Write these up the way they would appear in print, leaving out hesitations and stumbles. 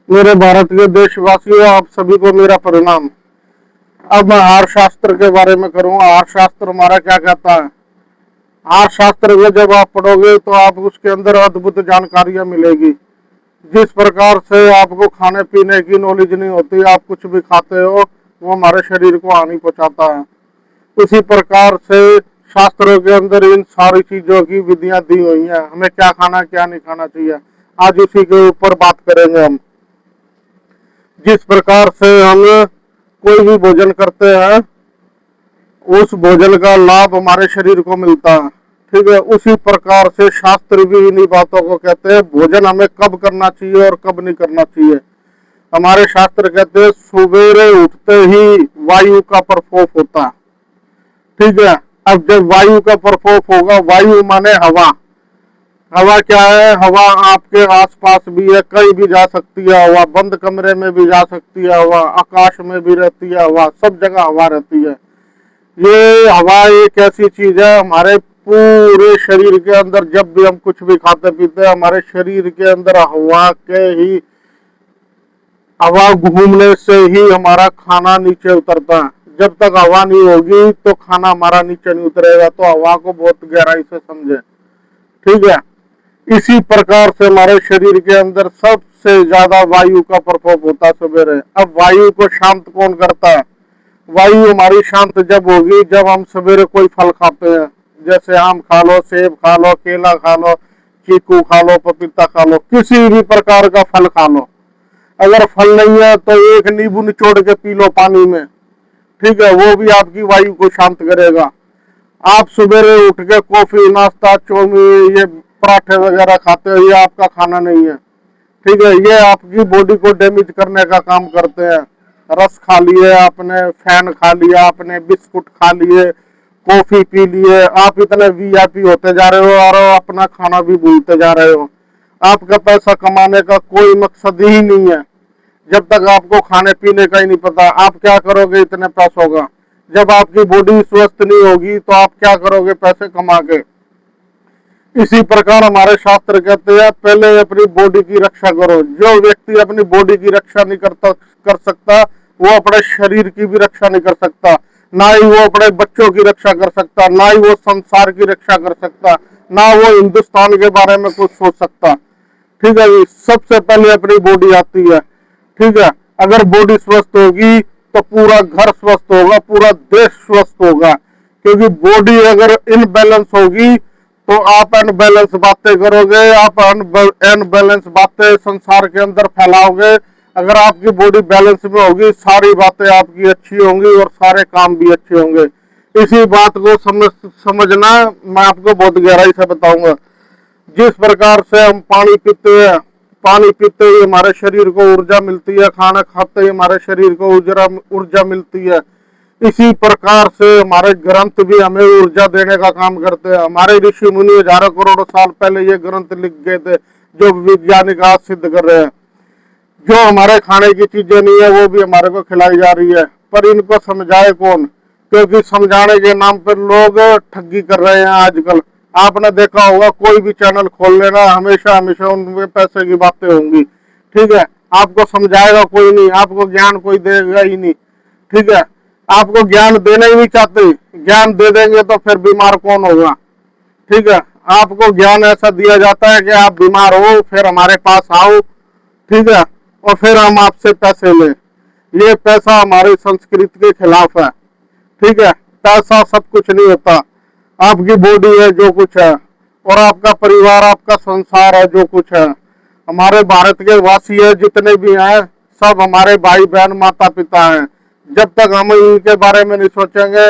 मेरे भारत के देशवासियों, आप सभी को मेरा प्रणाम। अब मैं आहार शास्त्र के बारे में करूंगा। आहार शास्त्र हमारा क्या कहता है। आहार शास्त्र को जब आप पढ़ोगे तो आप उसके अंदर अद्भुत जानकारियां मिलेगी। जिस प्रकार से आपको खाने पीने की नॉलेज नहीं होती, आप कुछ भी खाते हो वो हमारे शरीर को हानि पहुंचाता है। उसी प्रकार से शास्त्रों के अंदर इन सारी चीजों की विधियां दी हुई हैं, हमें क्या खाना क्या नहीं खाना चाहिए। आज उसी के ऊपर बात करेंगे हम। जिस प्रकार से हम कोई भी भोजन करते हैं, उस भोजन का लाभ हमारे शरीर को मिलता है। ठीक है, उसी प्रकार से शास्त्र भी इन्हीं बातों को कहते हैं। भोजन हमें कब करना चाहिए और कब नहीं करना चाहिए। हमारे शास्त्र कहते हैं सुबेरे उठते ही वायु का प्रकोप होता है। ठीक है, अब जब वायु का प्रकोप होगा, वायु माने हवा। हवा क्या है? हवा आपके आसपास भी है, कहीं भी जा सकती है हवा, बंद कमरे में भी जा सकती है हवा, आकाश में भी रहती है हवा, सब जगह हवा रहती है। ये हवा एक ऐसी चीज है, हमारे पूरे शरीर के अंदर जब भी हम कुछ भी खाते पीते हैं, हमारे शरीर के अंदर हवा घूमने से ही हमारा खाना नीचे उतरता है। जब तक हवा नहीं होगी तो खाना हमारा नीचे नहीं उतरेगा। तो हवा को बहुत गहराई से समझे। ठीक है, इसी प्रकार से हमारे शरीर के अंदर सबसे ज्यादा वायु का प्रकोप होता है सवेरे। अब वायु को शांत कौन करता है? वायु हमारी शांत जब होगी जब हम सवेरे कोई फल खाते हैं। जैसे आम खा लो, सेब खा लो, केला खा लो, चीकू खा लो, पपीता खा लो, किसी भी प्रकार का फल खा लो। अगर फल नहीं है तो एक नींबू निचोड़ के पी लो पानी में। ठीक है, वो भी आपकी वायु को शांत करेगा। आप सवेरे उठ के कॉफी, नाश्ता, चौमीन, ये पराठे वगैरह खाते हो, ये आपका खाना नहीं है। ठीक है, ये आपकी बॉडी को डैमेज करने का काम करते हैं। रस खा लिए आपने, फैन खा लिया आपने, बिस्कुट खा लिए, कॉफी पी लिए, आप इतने वीआईपी होते जा रहे हो और अपना खाना भी भूलते जा रहे हो। आपका पैसा कमाने का कोई मकसद ही नहीं है। जब तक आपको खाने पीने का ही नहीं पता, आप क्या करोगे इतने पैसों का? जब आपकी बॉडी स्वस्थ नहीं होगी तो आप क्या करोगे पैसे कमा के? इसी प्रकार हमारे शास्त्र कहते हैं पहले अपनी बॉडी की रक्षा करो। जो व्यक्ति अपनी बॉडी की रक्षा नहीं कर सकता, वो अपने शरीर की भी रक्षा नहीं कर सकता। ना ही वो अपने बच्चों की रक्षा कर सकता, ना ही वो संसार की रक्षा कर सकता, ना वो हिंदुस्तान के बारे में कुछ सोच सकता। ठीक है, सबसे पहले अपनी बॉडी आती है। ठीक है, अगर बॉडी स्वस्थ होगी तो पूरा घर स्वस्थ होगा, पूरा देश स्वस्थ होगा। क्योंकि बॉडी अगर इनबैलेंस होगी तो आप अनबैलेंस बातें करोगे, आप अनबैलेंस बातें संसार के अंदर फैलाओगे। अगर आपकी बॉडी बैलेंस में होगी, सारी बातें आपकी अच्छी होंगी और सारे काम भी अच्छे होंगे। इसी बात को समझना मैं आपको बहुत गहराई से बताऊंगा। जिस प्रकार से हम पानी पीते हैं, पानी पीते ही हमारे शरीर को ऊर्जा मिलती है, खाना खाते ही हमारे शरीर को ऊर्जा मिलती है। इसी प्रकार से हमारे ग्रंथ भी हमें ऊर्जा देने का काम करते हैं। हमारे ऋषि मुनि हजारों करोड़ों साल पहले ये ग्रंथ लिख गए थे, जो वैज्ञानिक आज सिद्ध कर रहे हैं। जो हमारे खाने की चीजें नहीं है वो भी हमारे को खिलाई जा रही है, पर इनको समझाए कौन? क्योंकि समझाने के नाम पर लोग ठगी कर रहे हैं आजकल। आपने देखा होगा, कोई भी चैनल खोल लेना, हमेशा हमेशा उनमें पैसे की बातें होंगी। ठीक है, आपको समझाएगा कोई नहीं, आपको ज्ञान कोई देगा ही नहीं। ठीक है, आपको ज्ञान देना ही नहीं चाहते। ज्ञान दे देंगे तो फिर बीमार कौन होगा? ठीक है, आपको ज्ञान ऐसा दिया जाता है कि आप बीमार हो फिर हमारे पास आओ। ठीक है, और फिर हम आपसे पैसे लें। ये पैसा हमारी संस्कृति के खिलाफ है। ठीक है, पैसा सब कुछ नहीं होता। आपकी बॉडी है जो कुछ है, और आपका परिवार, आपका संसार है जो कुछ है। हमारे भारत के वासी है जितने भी हैं, सब हमारे भाई बहन, माता पिता हैं। जब तक हम इनके बारे में नहीं सोचेंगे,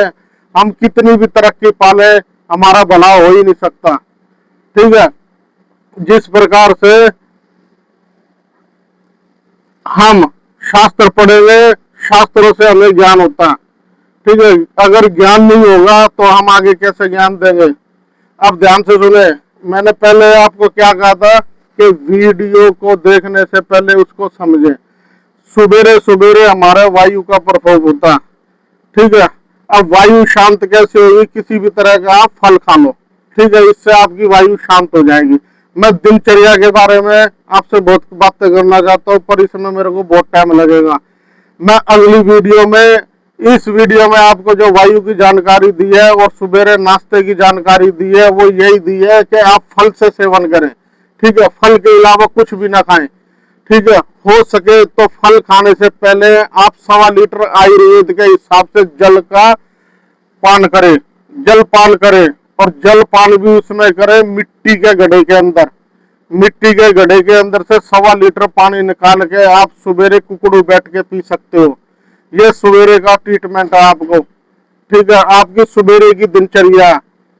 हम कितनी भी तरक्की पाले, हमारा भला हो ही नहीं सकता। ठीक है, जिस प्रकार से हम शास्त्र पढ़ेंगे, शास्त्रों से हमें ज्ञान होता है। ठीक है, अगर ज्ञान नहीं होगा तो हम आगे कैसे ज्ञान देंगे? अब ध्यान से सुने, मैंने पहले आपको क्या कहा था कि वीडियो को देखने से पहले उसको समझें। सुबेरे सुबेरे हमारा वायु का प्रकोप होता है। ठीक है, अब वायु शांत कैसे होगी? किसी भी तरह का आप फल खा लो। ठीक है, इससे आपकी वायु शांत हो जाएगी। मैं दिनचर्या के बारे में आपसे बहुत बातें करना चाहता हूँ, पर इसमें मेरे को बहुत टाइम लगेगा। मैं अगली वीडियो में, इस वीडियो में आपको जो वायु की जानकारी दी है और सुबेरे नाश्ते की जानकारी दी है वो यही दी है कि आप फल से सेवन करें, ठीक है, फल के अलावा कुछ भी ना खाएं, ठीक है। हो सके तो फल खाने से पहले आप 1.25 लीटर आयुर्वेद के हिसाब से जल का पान करें, जल पान करें, और जल पान भी उसमें करें मिट्टी के घड़े के अंदर। मिट्टी के घड़े के अंदर से 1.25 लीटर पानी निकाल के आप सवेरे कुकड़ू बैठ के पी सकते हो। ये सवेरे का ट्रीटमेंट है आपको, ठीक है, आपकी सवेरे की दिनचर्या।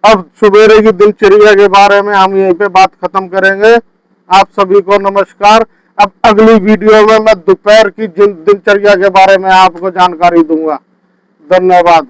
अब सवेरे की दिनचर्या के बारे में हम यहीं पे बात खत्म करेंगे। आप सभी को नमस्कार। अब अगली वीडियो में मैं दोपहर की दिनचर्या के बारे में आपको जानकारी दूंगा। धन्यवाद।